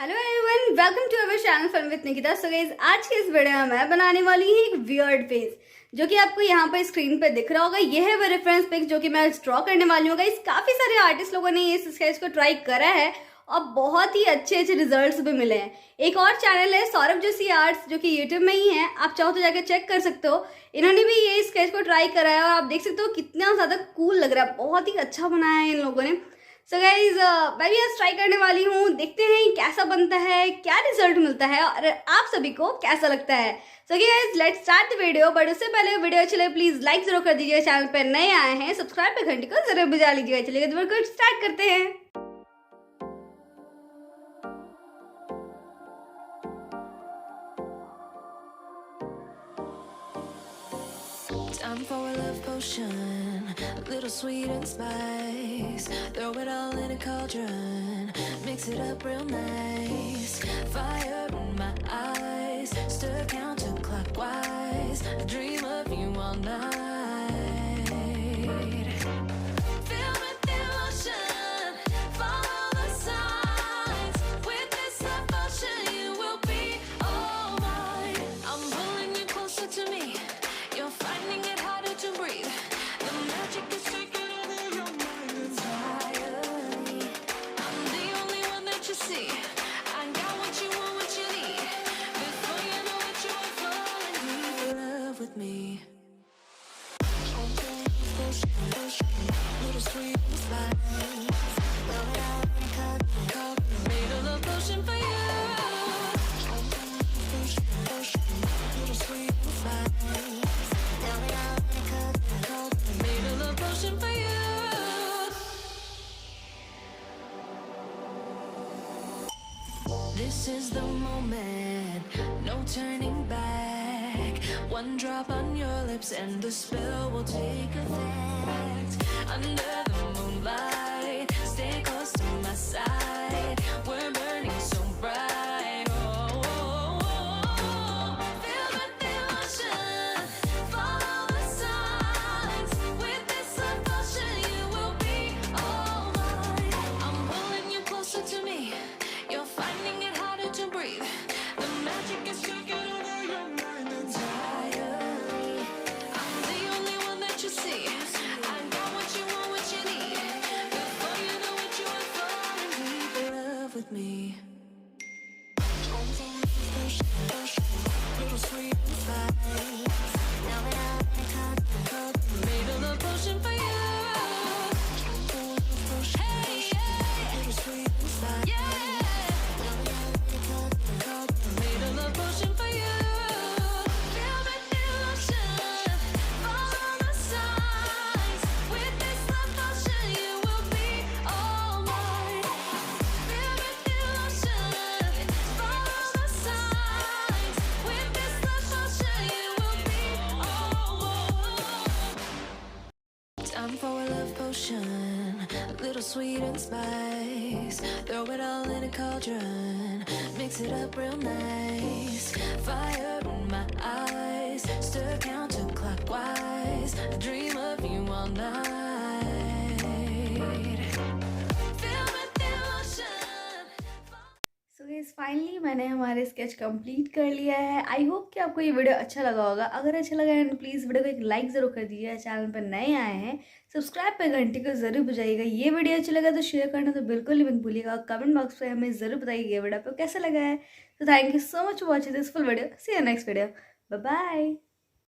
Hello everyone, welcome to our channel film with Nikita. So guys, आज की इस video में मैं बनाने वाली हूँ एक वियर्ड फेस, जो कि आपको यहाँ पर स्क्रीन पे दिख रहा होगा। ये है वो रेफरेंस पिक जो कि मैं ड्रॉ करने वाली हूँ। गाइस, काफी सारे आर्टिस्ट लोगों ने इस स्केच को ट्राई करा है और बहुत ही अच्छे अच्छे रिजल्ट्स भी मिले हैं। एक और चैनल है सौरभ जोशी आर्ट्स, जो कि यूट्यूब में ही है, आप चाहो तो जाकर चेक कर सकते हो। इन्होंने भी ये स्केच को ट्राई करा है और आप देख सकते हो कितना ज्यादा कूल लग रहा है। बहुत ही अच्छा बनाया है इन लोगों ने। सो गाइज, मैं भी आज ट्राई करने वाली हूँ। देखते हैं कैसा बनता है, क्या रिजल्ट मिलता है और आप सभी को कैसा लगता है। So guys, let's start the video. But उससे पहले वीडियो अच्छी लगे प्लीज लाइक जरूर कर दीजिए। चैनल पर नए आए हैं सब्सक्राइब पे घंटी को जरूर बजा लीजिएगा। चलिए तो वीडियो स्टार्ट करते हैं। Time for a love potion, a little sweet and spice. Throw it all in a cauldron, mix it up real nice. Fire in my eyes, stir counterclockwise. I dream of you all night. Fill with emotion, follow the signs. With this devotion, you will be all mine. I'm pulling you closer to me. You're finding it harder to breathe. The magic is taking over your mind entirely. I'm the only one that you see. I got what you want, what you need. Before you know it, you are falling deep in love with me. Little sweet and spice. Made a love potion for you. Little sweet and spice. Made a love potion for you. This is the moment, no turning back. One drop on your lips and the spell will take effect. Under the moonlight, stay close to my side. We're burning so bright. Filled with emotion, follow the signs. With this devotion, you will be all mine. I'm pulling you closer to me. You're finding it harder to breathe. The magic is taking over your mind entirely. I'm the only one that you see. I got what you want, what you need. Before you know it, you are falling deep in love with me. Little sweet and spice. Made a love potion for you. Hey, yeah. Little sweet and spice. Yeah. Made a love potion for you. Filled with emotion, follow the signs. With this love potion, you will be all mine. Filled with emotion, follow the signs. With this love potion, you will be all mine. Time for a love potion, a little sweet and spice. Throw it all in a cauldron, mix it up real nice. Fire in my eyes, stir counterclockwise. I dream of you all night. Filled with emotion. So guys, finally मैंने हमारे sketch complete कर लिया है। I hope कि आपको ये video अच्छा लगा होगा। अगर अच्छा लगा है तो प्लीज़ वीडियो को एक लाइक ज़रूर कर दीजिए। चैनल पर नए आए हैं सब्सक्राइब पे घंटी को ज़रूर बजाइएगा। ये वीडियो अच्छा लगा तो शेयर करना तो बिल्कुल ही मत भूलिएगा। कमेंट बॉक्स पे हमें ज़रूर बताइए ये वीडियो आपको कैसा लगा है। तो thank you so much for watching this full video. See you next video. Bye bye.